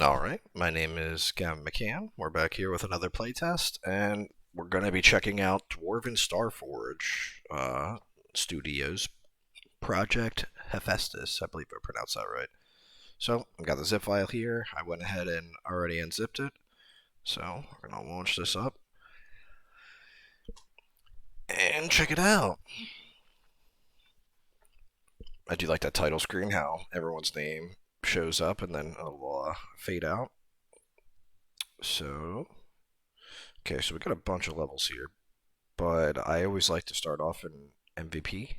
Alright, my name is Gavin McCann. We're back here with another playtest, and we're going to be checking out Dwarven Starforge Studios Project Haphaestus. I believe I pronounced that right. So, I've got the zip file here. I went ahead and already unzipped it. So, we're going to launch this up and check it out. I do like that title screen, how everyone's name shows up and then it'll fade out. So, okay, so we got a bunch of levels here, but I always like to start off in MVP.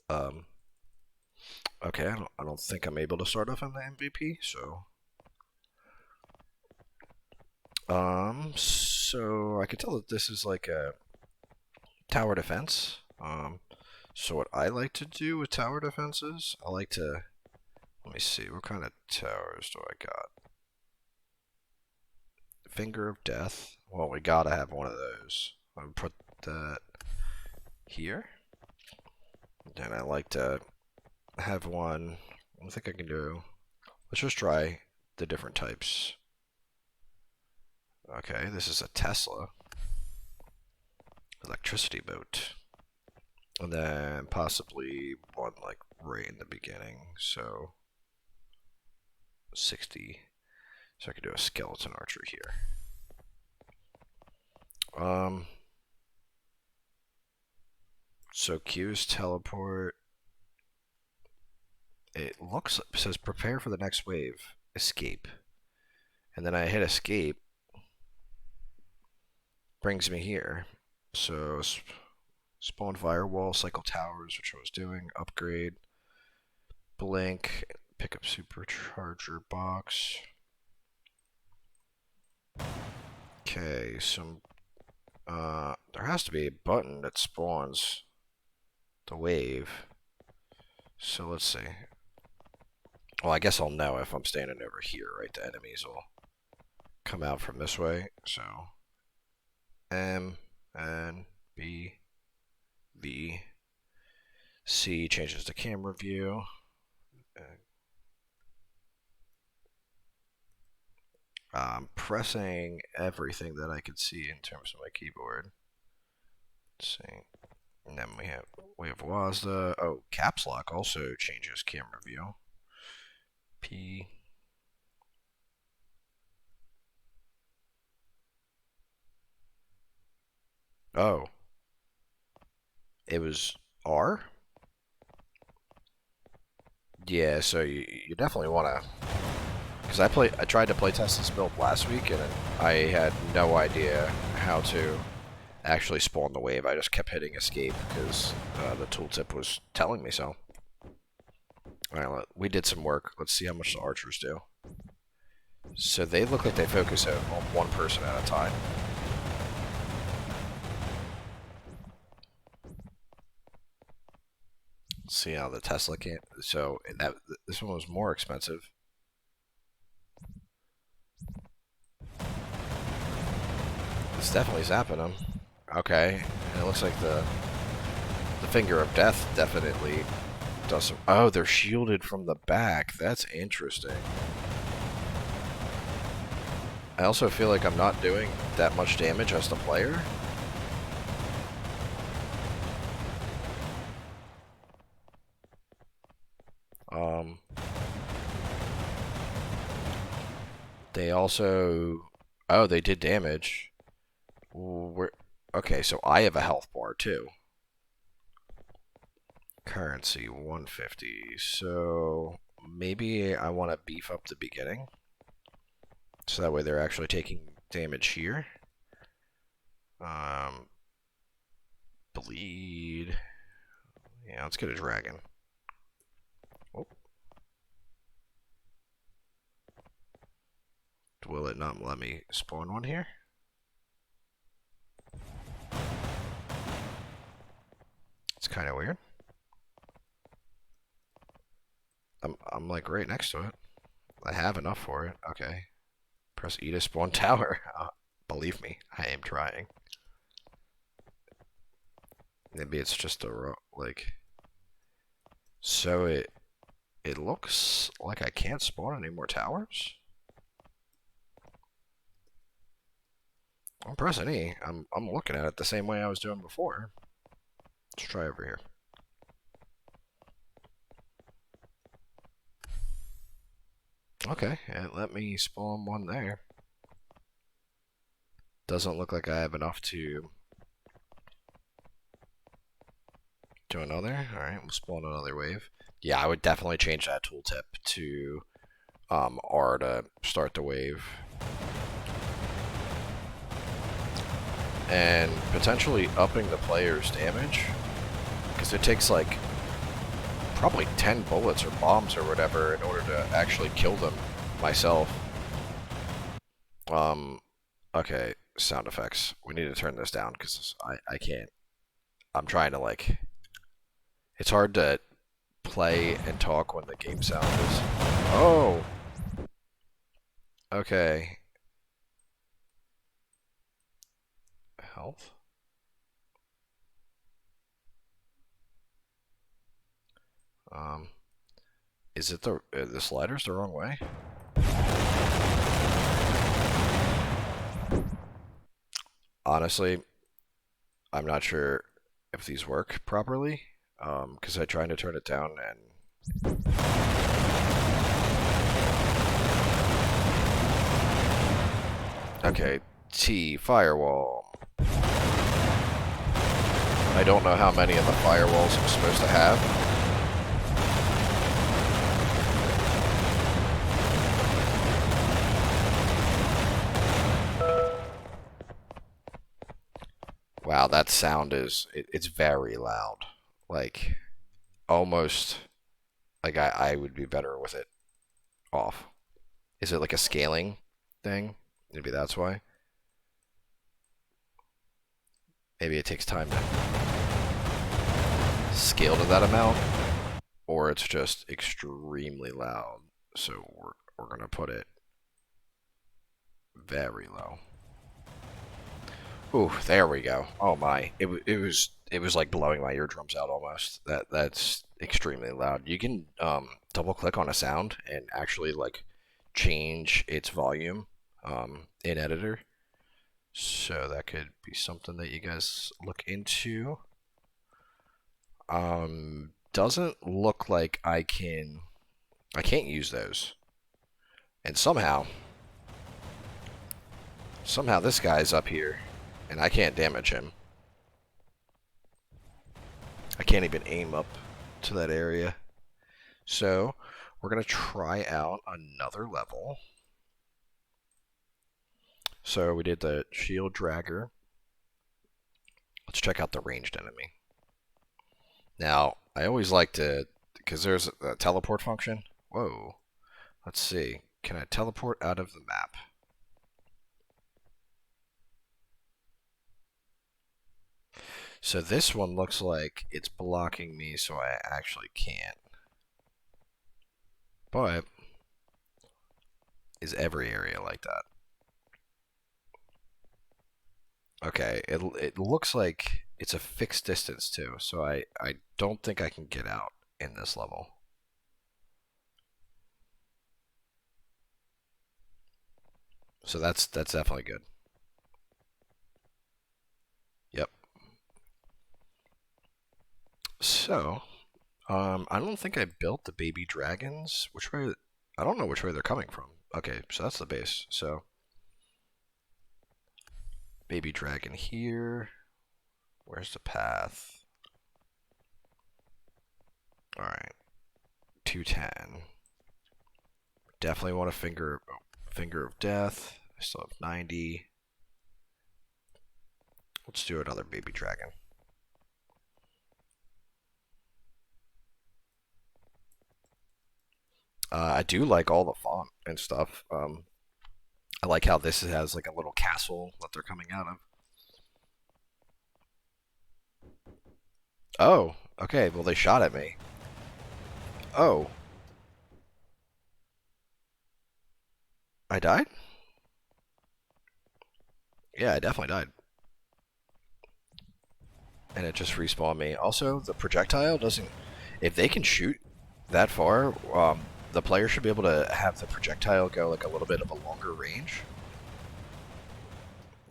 Um, okay, I don't think I'm able to start off on the MVP, so so I can tell that this is like a tower defense. So what I like to do with tower defenses, I like to, let me see, what kind of towers do I got? Finger of Death. Well, we gotta have one of those. I'll put that here. And I like to have one. I think I can do. Let's just try the different types. Okay, this is a Tesla electricity boat, and then possibly one like right in the beginning. So 60. So I could do a skeleton archer here. So Q's teleport. It says prepare for the next wave. Escape. And then I hit escape. Brings me here. So spawn firewall, cycle towers, which I was doing. Upgrade. Blink. Pick up supercharger box. Okay, there has to be a button that spawns the wave. So let's see. Well, I guess I'll know if I'm standing over here, right? The enemies will come out from this way. So M, N, B, V, C changes the camera view. I'm pressing everything that I could see in terms of my keyboard. Let's see. And then we have WASDA. Oh, caps lock also changes camera view. P. Oh. It was R? Yeah, so you definitely want to, because I tried to playtest this build last week and I had no idea how to actually spawn the wave. I just kept hitting escape because the tooltip was telling me so. Alright, we did some work. Let's see how much the archers do. So they look like they focus on one person at a time. Let's see how the Tesla can't. So this one was more expensive. It's definitely zapping them. Okay, and it looks like the finger of death definitely does some. Oh, they're shielded from the back. That's interesting. I also feel like I'm not doing that much damage as the player. They also. Oh, they did damage. Okay, so I have a health bar too. Currency 150. So maybe I want to beef up the beginning. So that way they're actually taking damage here. Bleed. Yeah, let's get a dragon. Oh. Will it not let me spawn one here? It's kind of weird. I'm like right next to it. I have enough for it. Okay. Press E to spawn tower. Believe me, I am trying. Maybe it's just a like. So It looks like I can't spawn any more towers. I'm pressing E. I'm looking at it the same way I was doing before. Let's try over here. Okay, it let me spawn one there. Doesn't look like I have enough to do another. Alright, we'll spawn another wave. Yeah, I would definitely change that tooltip to R to start the wave. And potentially upping the player's damage, because it takes like probably 10 bullets or bombs or whatever in order to actually kill them myself. Okay, sound effects. We need to turn this down because I can't. I'm trying to like. It's hard to play and talk when the game sound is. Oh! Okay. Health? Is it the slider's the wrong way? Honestly, I'm not sure if these work properly, because I tried to turn it down and... Okay, T, firewall. I don't know how many of the firewalls I'm supposed to have. Wow, that sound is, it's very loud. Like, almost, like I would be better with it off. Is it like a scaling thing? Maybe that's why. Maybe it takes time to scale to that amount, or it's just extremely loud. So we're gonna put it very low. Ooh, there we go. Oh my, it was like blowing my eardrums out almost. That's extremely loud. You can double click on a sound and actually like change its volume in editor. So that could be something that you guys look into. Doesn't look like I can't use those. And somehow this guy's up here and I can't damage him. I can't even aim up to that area. So we're going to try out another level. So we did the shield dragger. Let's check out the ranged enemy. Now, I always like to, because there's a teleport function. Whoa. Let's see. Can I teleport out of the map? So this one looks like it's blocking me, so I actually can't. But is every area like that? Okay, it looks like it's a fixed distance too, so I don't think I can get out in this level. So that's definitely good. Yep. So, I don't think I built the baby dragons. Which way? I don't know which way they're coming from. Okay, so that's the base. So, baby dragon here. Where's the path? Alright. 210. Definitely want a finger of death. I still have 90. Let's do another baby dragon. I do like all the font and stuff. I like how this has like a little castle that they're coming out of. Oh, okay. Well, they shot at me. Oh. I died? Yeah, I definitely died. And it just respawned me. Also, the projectile doesn't... If they can shoot that far, the player should be able to have the projectile go like a little bit of a longer range.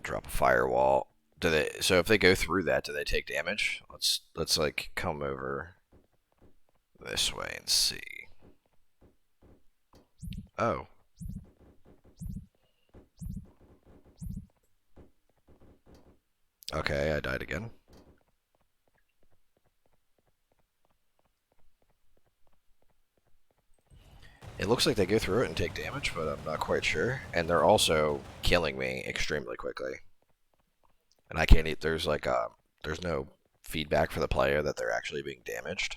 Drop a firewall. Do they? So if they go through that, do they take damage? Let's like come over this way and see. Oh. Okay, I died again. It looks like they go through it and take damage, but I'm not quite sure. And they're also killing me extremely quickly. And I can't eat. There's no feedback for the player that they're actually being damaged.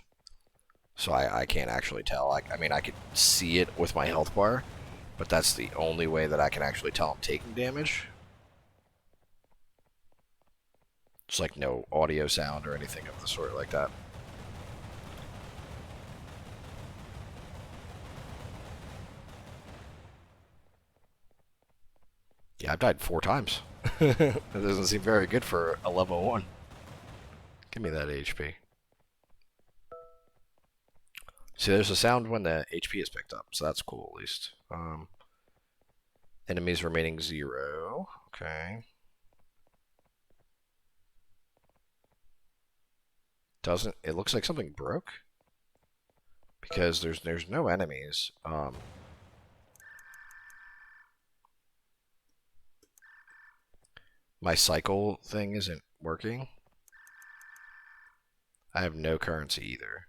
So I can't actually tell. I mean, I could see it with my health bar, but that's the only way that I can actually tell I'm taking damage. It's like no audio sound or anything of the sort like that. Yeah, I've died 4 times. That doesn't seem very good for a level 1. Give me that HP. See, there's a sound when the HP is picked up, so that's cool at least. Enemies remaining 0. Okay. Doesn't it looks like something broke? Because there's no enemies. My cycle thing isn't working. I have no currency either.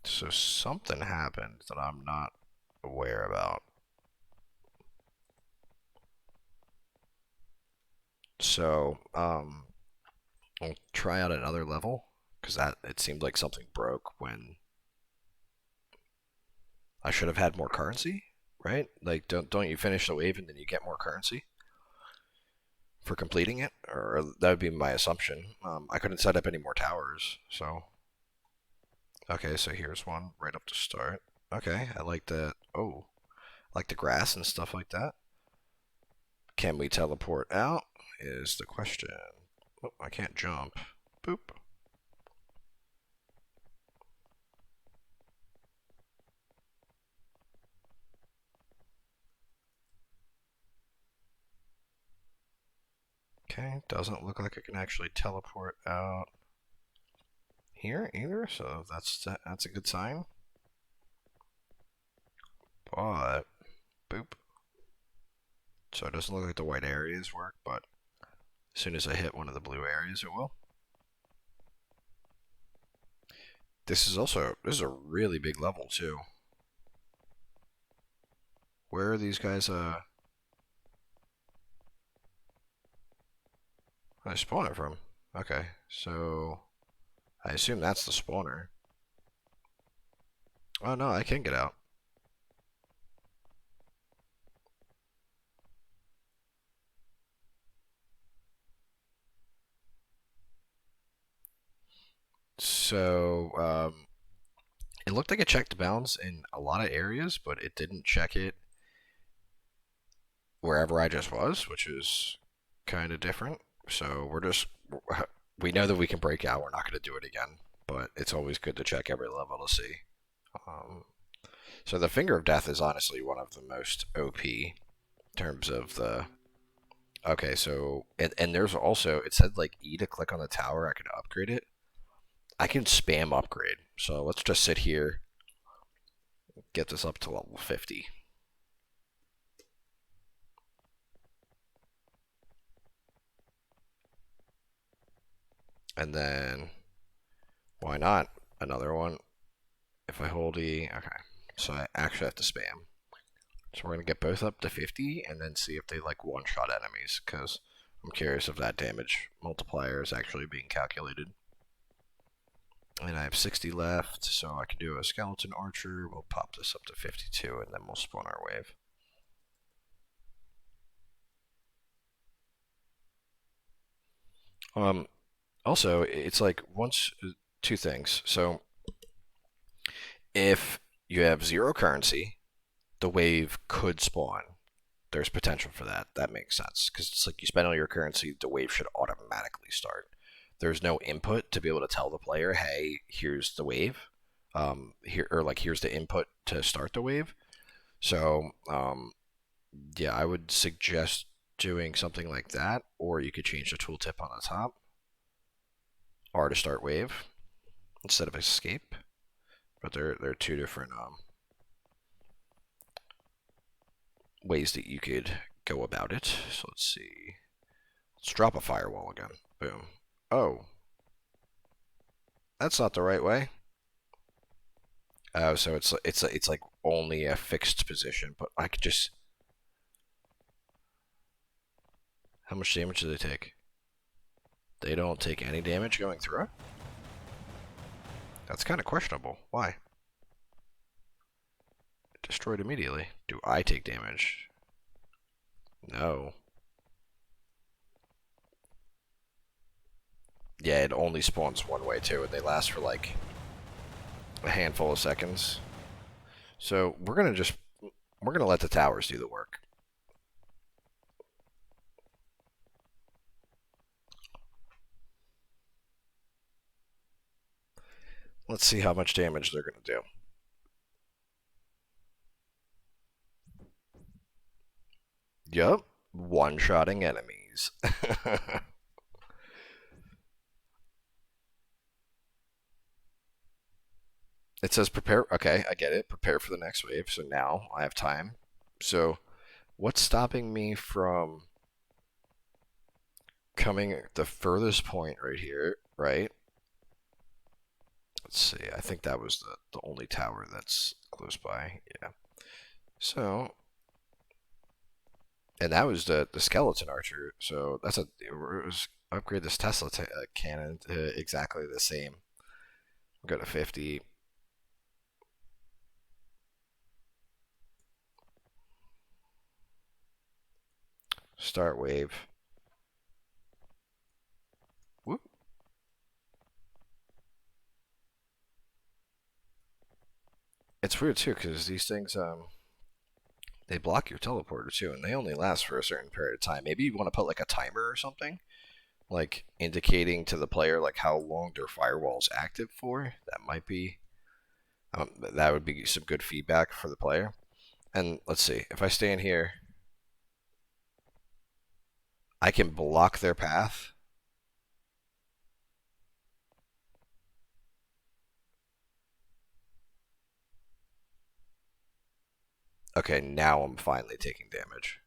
So something happened that I'm not aware about. So, I'll try out another level, because it seemed like something broke when I should have had more currency, right? Like, don't you finish the wave and then you get more currency for completing it? Or that would be my assumption. I couldn't set up any more towers, so... Okay, so here's one right up to start. Okay, I like that. Oh, I like the grass and stuff like that. Can we teleport out? Is the question. Oh, I can't jump. Boop. Okay, doesn't look like I can actually teleport out here either, so that's a good sign. But boop. So it doesn't look like the white areas work, but as soon as I hit one of the blue areas, it will. This is a really big level too. Where are these guys? Where are they spawning from? Okay, so I assume that's the spawner. Oh no, I can get out. So, it looked like it checked bounds in a lot of areas, but it didn't check it wherever I just was, which is kind of different. So we know that we can break out. We're not going to do it again, but it's always good to check every level to see. Um, so the Finger of Death is honestly one of the most OP in terms of the. Okay, so and there's also it said like E to click on the tower. I could upgrade it. I can spam upgrade. So let's just sit here, get this up to level 50. And then, why not? Another one. If I hold E, okay. So I actually have to spam. So we're going to get both up to 50 and then see if they like one-shot enemies, because I'm curious if that damage multiplier is actually being calculated. And I have 60 left, so I can do a skeleton archer. We'll pop this up to 52 and then we'll spawn our wave. Also, it's like two things. So if you have 0 currency, the wave could spawn. There's potential for that. That makes sense because it's like you spend all your currency, the wave should automatically start. there's no input to be able to tell the player, hey, here's the wave, here or like here's the input to start the wave. So yeah, I would suggest doing something like that, or you could change the tooltip on the top, R to start wave instead of escape. But they're two different ways that you could go about it. So let's see. Let's drop a firewall again. Boom. Oh, that's not the right way. Oh, so it's like only a fixed position, but I could just. How much damage do they take? They don't take any damage going through it? That's kind of questionable. Why? Destroyed immediately. Do I take damage? No. Yeah, it only spawns one way too, and they last for like a handful of seconds. So we're gonna let the towers do the work. Let's see how much damage they're gonna do. Yup, one-shotting enemies. It says prepare. Okay, I get it. Prepare for the next wave. So now I have time. So what's stopping me from coming the furthest point right here, right? Let's see. I think that was the only tower that's close by. Yeah. So, and that was the skeleton archer. So that's upgrade this Tesla cannon to exactly the same. Go to 50. Start wave. Whoop. It's weird too because these things they block your teleporter too, and they only last for a certain period of time. Maybe you want to put like a timer or something, like indicating to the player like how long their firewall's active for. That might be that would be some good feedback for the player. And let's see, if I stand here, I can block their path. Okay, now I'm finally taking damage.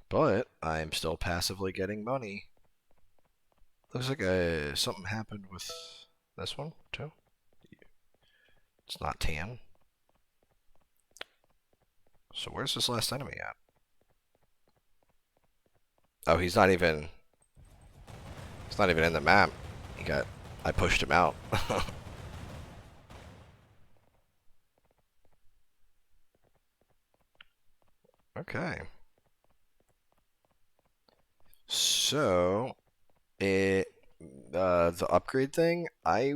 But I'm still passively getting money. Looks like something happened with this one, too. It's not tan. So where's this last enemy at? Oh, he's not even... It's not even in the map. I pushed him out. Okay. So, the upgrade thing, I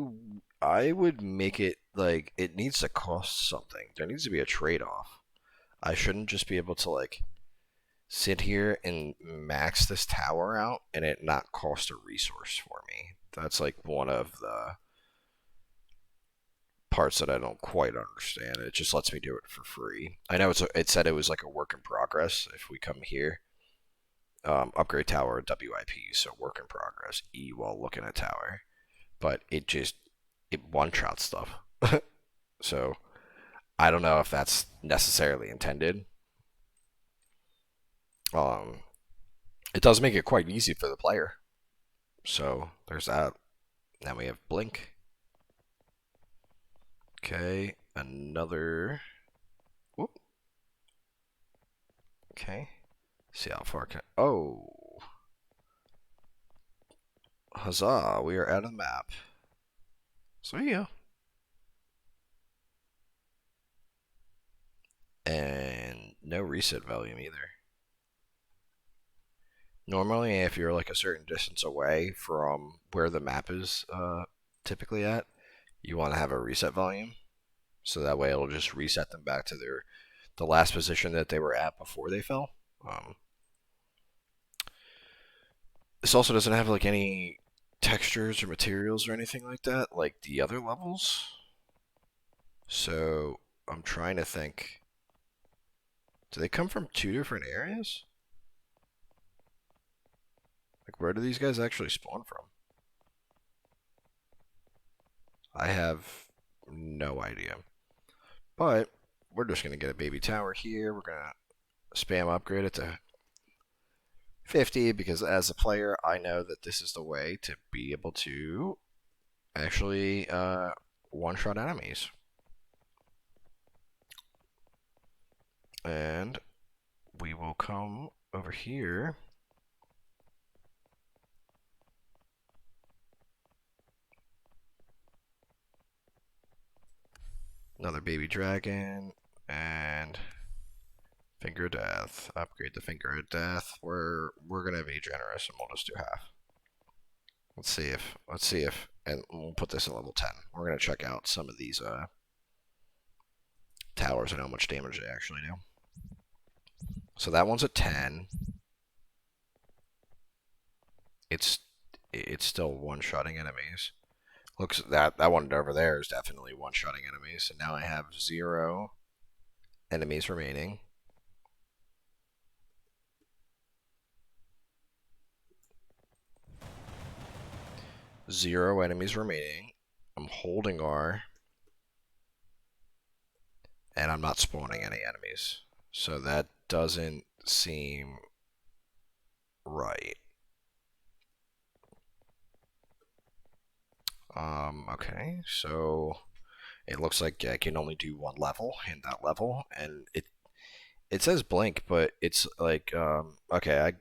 would make it like it needs to cost something. There needs to be a trade-off. I shouldn't just be able to like sit here and max this tower out and it not cost a resource for me. That's like one of the parts that I don't quite understand. It just lets me do it for free. I know it said it was like a work in progress. If we come here, upgrade tower WIP, so work in progress. E while looking at tower, but it one shot stuff. So I don't know if that's necessarily intended. Um, it does make it quite easy for the player. So there's that. Then we have blink. Okay, another. Whoop. Okay. See how far can. Oh. Huzzah, we are out of the map. So yeah. And no reset volume either. Normally, if you're like a certain distance away from where the map is typically at, you want to have a reset volume. So that way it'll just reset them back to the last position that they were at before they fell. This also doesn't have like any textures or materials or anything like that, like the other levels. So I'm trying to think. Do they come from two different areas? Like, where do these guys actually spawn from? I have no idea. But we're just going to get a baby tower here. We're going to spam upgrade it to 50 because as a player, I know that this is the way to be able to actually one-shot enemies. And we will come over here. Another baby dragon and finger of death. Upgrade the finger of death. We're gonna be generous and we'll just do half. Let's see if and we'll put this at level 10. We're gonna check out some of these towers and how much damage they actually do. So that one's at 10. It's still one-shotting enemies. Looks that one over there is definitely one-shotting enemies. And now I have 0 enemies remaining. Zero enemies remaining. I'm holding R. And I'm not spawning any enemies. So that doesn't seem right. Okay, so it looks like I can only do one level in that level, and it says blink, but it's like okay,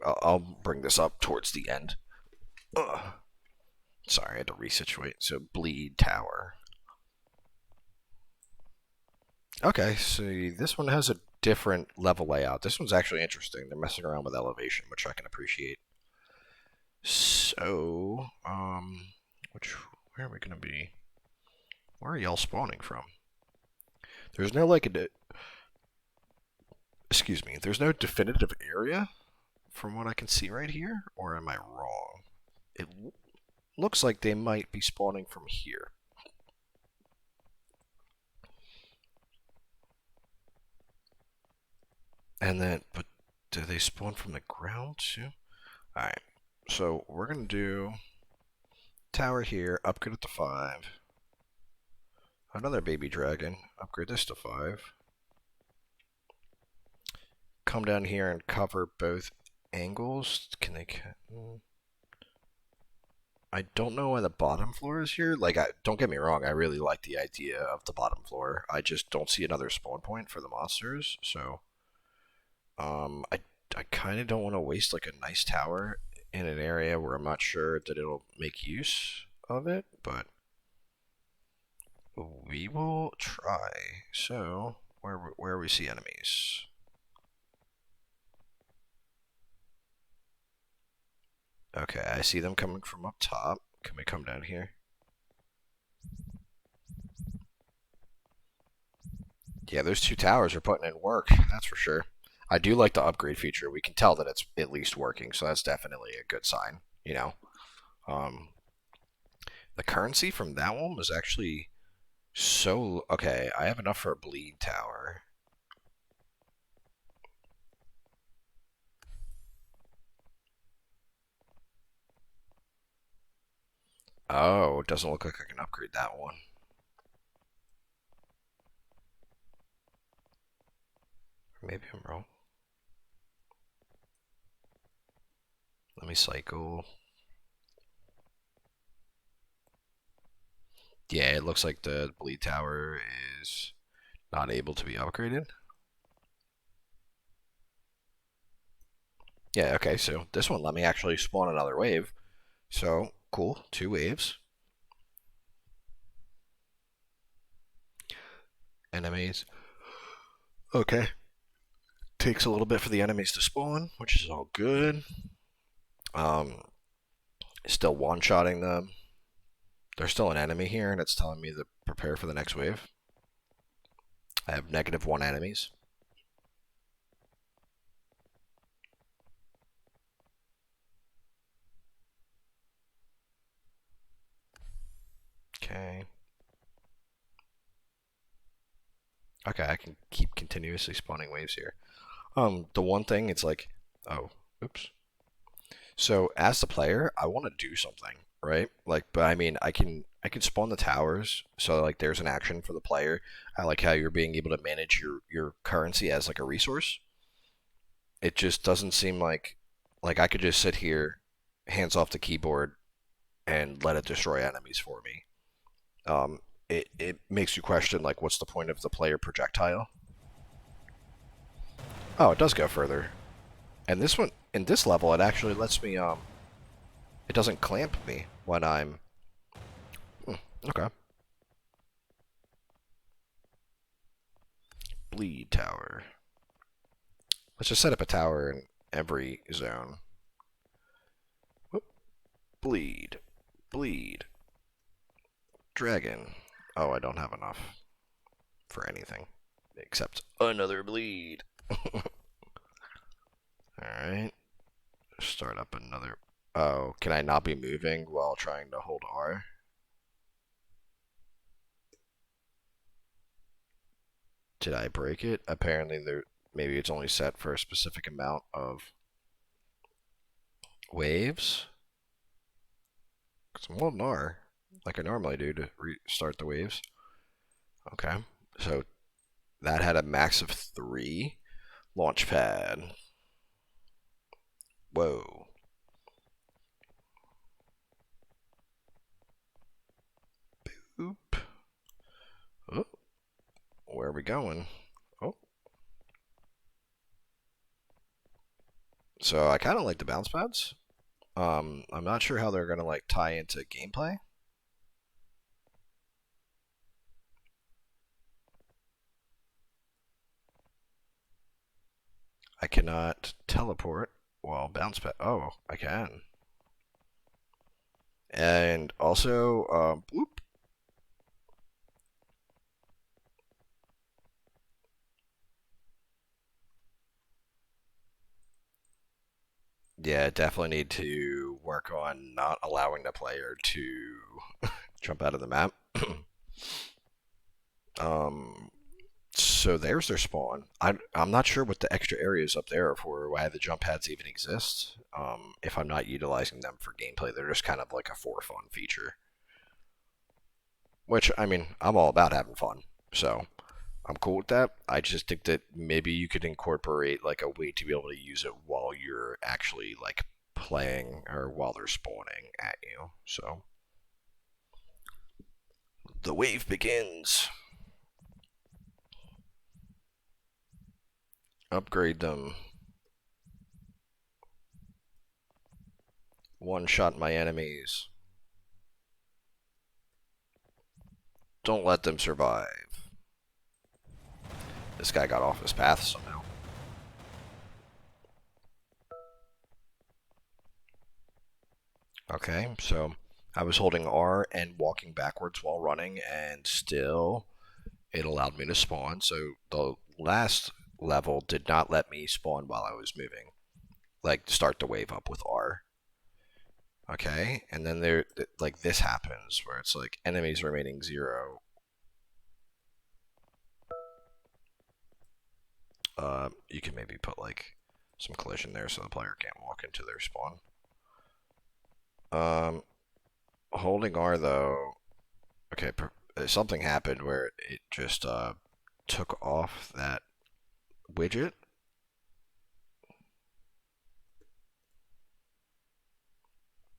I'll bring this up towards the end. Ugh. Sorry, I had to resituate. So bleed tower. Okay, so this one has a different level layout. This one's actually interesting. They're messing around with elevation, which I can appreciate. So, where are we gonna be? Where are y'all spawning from? There's no like excuse me. There's no definitive area from what I can see right here, or am I wrong? It looks like they might be spawning from here. And then, but do they spawn from the ground too? Alright, so we're gonna do tower here, upgrade it to 5. Another baby dragon, upgrade this to 5. Come down here and cover both angles. Can they? I don't know why the bottom floor is here. Like, don't get me wrong, I really like the idea of the bottom floor. I just don't see another spawn point for the monsters. So, I kind of don't want to waste like a nice tower in an area where I'm not sure that it'll make use of it, but we will try. So, where we see enemies. Okay, I see them coming from up top. Can we come down here? Yeah, those two towers are putting in work, that's for sure. I do like the upgrade feature. We can tell that it's at least working, so that's definitely a good sign, you know. Um, the currency from that one was actually so... Okay, I have enough for a bleed tower. Oh, it doesn't look like I can upgrade that one. Maybe I'm wrong. Let me cycle. Yeah, it looks like the bleed tower is not able to be upgraded. Yeah, okay, so this one let me actually spawn another wave. So, cool, 2 waves. Enemies. Okay. Takes a little bit for the enemies to spawn, which is all good. Still one-shotting them. There's still an enemy here, and it's telling me to prepare for the next wave. I have -1 enemies. Okay. Okay, I can keep continuously spawning waves here. The one thing, it's like, oh, oops. So as the player, I want to do something, right? Like, but I mean, I can spawn the towers, so like there's an action for the player. I like how you're being able to manage your currency as like a resource. It just doesn't seem like I could just sit here, hands off the keyboard, and let it destroy enemies for me. It makes you question like what's the point of the player projectile? Oh, it does go further. And this one, in this level, it actually lets me it doesn't clamp me when I'm okay. Bleed tower. Let's just set up a tower in every zone. Whoop. Bleed. Bleed. Dragon. Oh, I don't have enough for anything except another bleed. Alright. Start up another. Oh, can I not be moving while trying to hold R? Did I break it? Apparently, maybe it's only set for a specific amount of waves. Because I'm holding R like I normally do to restart the waves. Okay, so that had a max of 3. Launchpad. Whoa. Oop. Oh, where are we going? Oh. So I kind of like the bounce pads. I'm not sure how they're gonna like tie into gameplay. I cannot teleport while bounce pad. Oh, I can. And also, whoop. Yeah, definitely need to work on not allowing the player to jump out of the map. um, so there's their spawn. I'm not sure what the extra areas up there are for, why the jump pads even exist. If I'm not utilizing them for gameplay, they're just kind of like a for fun feature. Which, I mean, I'm all about having fun. So I'm cool with that. I just think that maybe you could incorporate like a way to be able to use it while you're actually like playing or while they're spawning at you. So the wave begins. Upgrade them. One shot my enemies. Don't let them survive. This guy got off his path somehow. Okay, so I was holding R and walking backwards while running, and still it allowed me to spawn. So the last level did not let me spawn while I was moving. Like start the wave up with R. Okay, and then there like this happens where it's like enemies remaining 0. You can maybe put like some collision there so the player can't walk into their spawn. Um, Holding R though. Okay, something happened where it just took off that widget.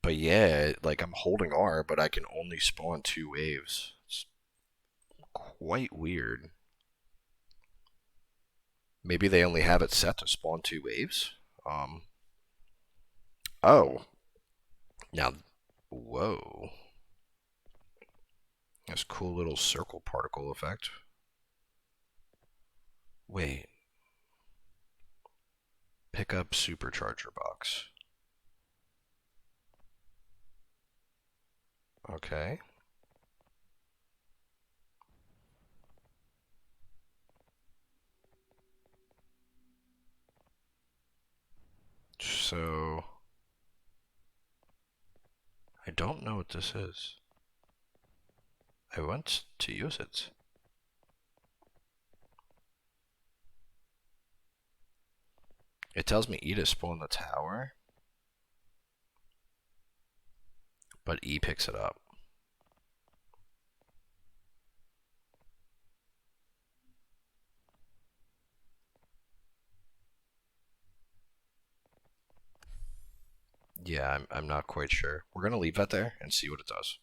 But yeah, like I'm holding R, but I can only spawn 2 waves. It's quite weird. Maybe they only have it set to spawn 2 waves. Um. Oh, now, whoa, that's a cool little circle particle effect. Wait, pick up supercharger box. Okay. so I don't know what this is. I want to use it. It tells me E to spawn the tower, but E picks it up. Yeah, I'm not quite sure. We're going to leave that there and see what it does.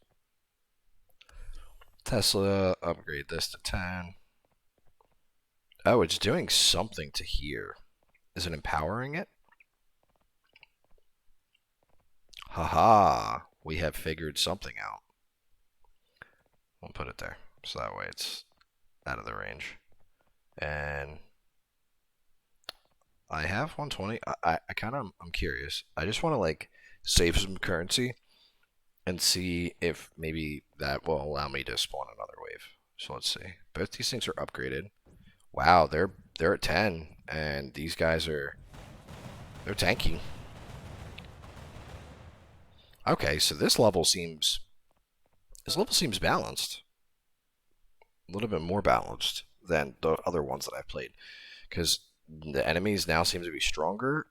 Tesla, upgrade this to 10. Oh, it's doing something to here. Is it empowering it? Haha, we have figured something out. We'll put it there, so that way it's out of the range. And I have 120. I kind of, I'm curious. I just want to like save some currency and see if maybe that will allow me to spawn another wave. So let's see. Both these things are upgraded. Wow, they're at 10, and these guys they're tanky. Okay, so this level seems balanced. A little bit more balanced than the other ones that I've played, because the enemies now seem to be stronger.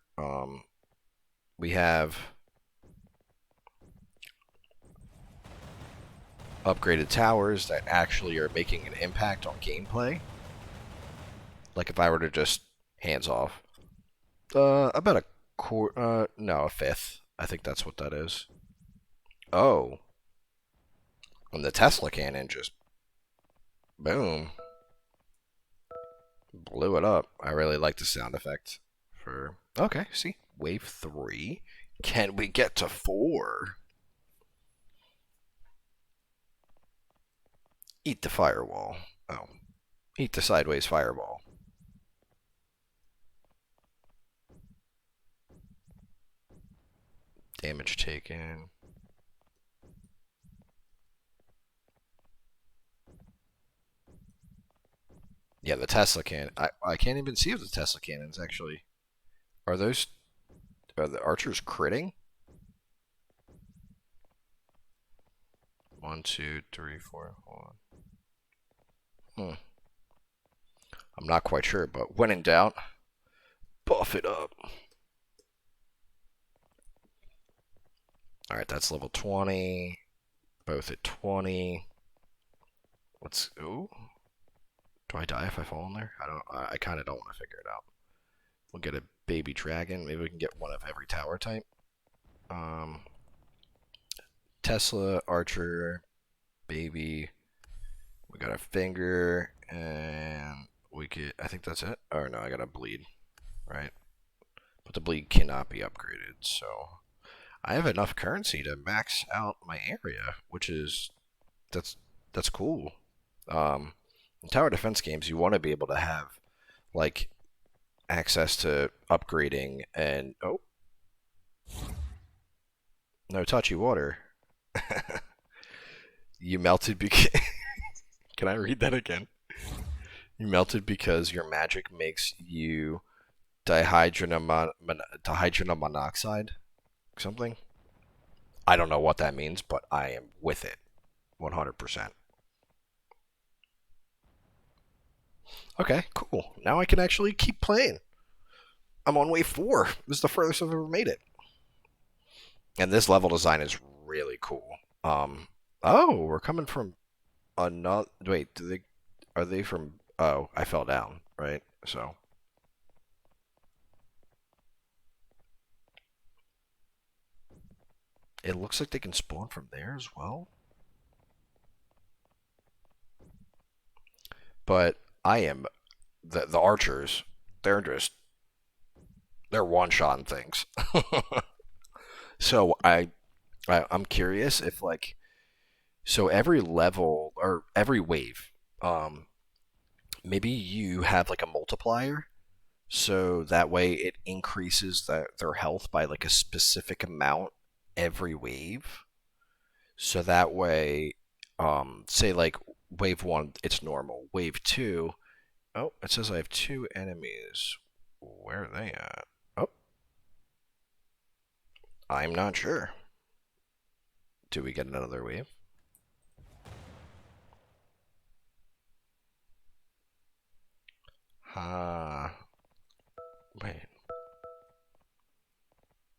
We have upgraded towers that actually are making an impact on gameplay. Like if I were to just hands off, about a quarter, no, a fifth. I think that's what that is. Oh, and the Tesla cannon just boom, blew it up. I really like the sound effect for. Okay, see, wave 3. Can we get to 4? Eat the firewall. Oh, eat the sideways fireball. Damage taken. Yeah, the Tesla cannon. I can't even see if the Tesla cannons actually. Are those. Are the archers critting? 1, 2, 3, 4. Hold on. I'm not quite sure, but when in doubt, buff it up. Alright, that's level 20. Both at 20. Let's. Ooh. Do I die if I fall in there? I don't. I kind of don't want to figure it out. We'll get a baby dragon. Maybe we can get one of every tower type. Tesla, archer, baby. We got a finger, and we get. I think that's it. Or no, I got a bleed. Right. But the bleed cannot be upgraded, so I have enough currency to max out my area, which is that's cool. In tower defense games, you want to be able to have like access to upgrading and no touchy water. You melted because can I read that again? You melted because your magic makes you dihydrogen monoxide something. I don't know what that means, but I am with it 100%. Okay, cool. Now I can actually keep playing. I'm on wave 4. This is the furthest I've ever made it. And this level design is really cool. Oh, we're coming from another. Wait, are they from? Oh, I fell down, right? So it looks like they can spawn from there as well. But I am the archers. They're just they're one-shotting things. So I'm curious if like so every level or every wave, maybe you have like a multiplier, so that way it increases their health by like a specific amount every wave. So that way, say like wave 1, it's normal. Wave 2, oh, it says I have 2 enemies. Where are they at? Oh, I'm not sure. Do we get another wave? Wait.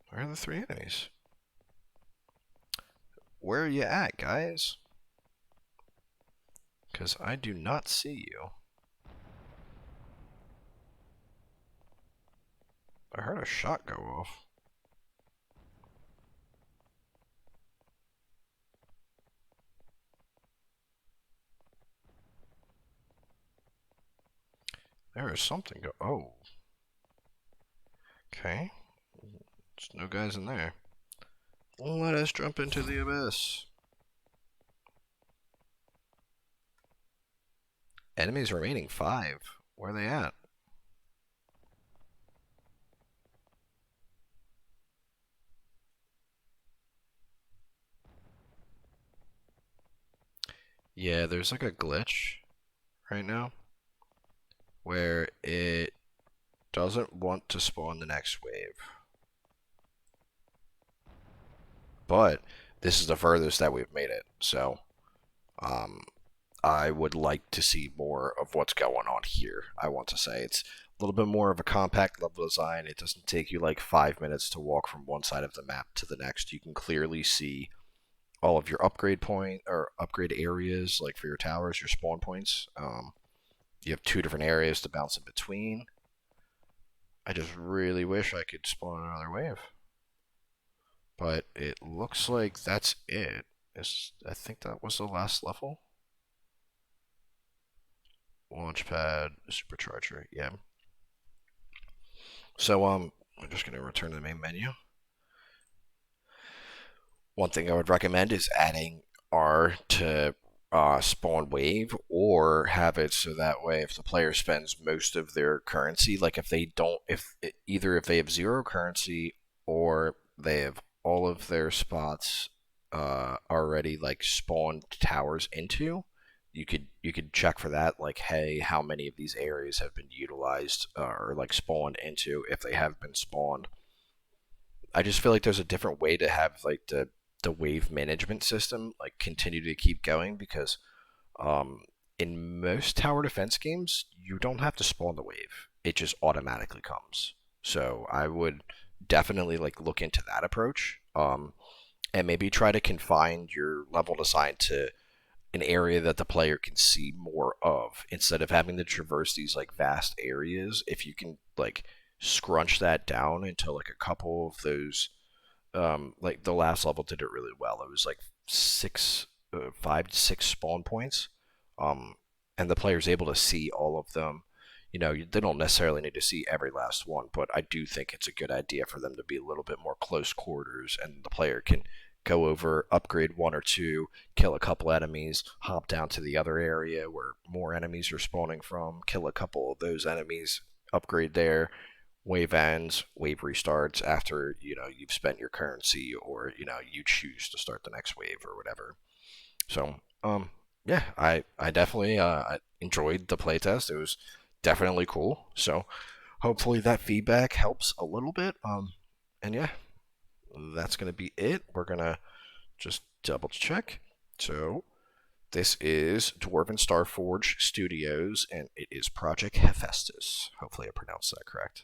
Where are the three enemies? Where are you at, guys? Because I do not see you. I heard a shot go off. There is something go. Oh. Okay. There's no guys in there. Let us jump into the abyss. Enemies remaining 5. Where are they at? Yeah, there's like a glitch right now where it doesn't want to spawn the next wave. But this is the furthest that we've made it, so um, I would like to see more of what's going on here. I want to say it's a little bit more of a compact level design. It doesn't take you like 5 minutes to walk from one side of the map to the next. You can clearly see all of your upgrade point or upgrade areas, like for your towers, your spawn points. You have 2 different areas to bounce in between. I just really wish I could spawn another wave. But it looks like that's it. I think that was the last level. Launchpad, supercharger, yeah. So I'm just gonna return to the main menu. One thing I would recommend is adding R to spawn wave, or have it so that way if the player spends most of their currency, like if they don't, if either if they have 0 currency or they have all of their spots already like spawned towers into, you could check for that, like, hey, how many of these areas have been utilized or like spawned into if they have been spawned. I just feel like there's a different way to have like the wave management system like continue to keep going, because um, in most tower defense games you don't have to spawn the wave; it just automatically comes. So I would definitely like look into that approach, and maybe try to confine your level design to an area that the player can see more of instead of having to traverse these like vast areas. If you can like scrunch that down into like a couple of those, like the last level did it really well. It was like 5 to 6 spawn points, um, and the player's able to see all of them. They don't necessarily need to see every last one, but I do think it's a good idea for them to be a little bit more close quarters, and the player can go over, upgrade 1 or 2, kill a couple enemies, hop down to the other area where more enemies are spawning from, kill a couple of those enemies, upgrade there. Wave ends, wave restarts after you've spent your currency, or you choose to start the next wave or whatever. So yeah, I definitely enjoyed the playtest. It was definitely cool. So hopefully that feedback helps a little bit. And yeah, that's gonna be it. We're gonna just double check. So this is Dwarven Starforge Studios, and it is Project Haphaestus. Hopefully I pronounced that correct.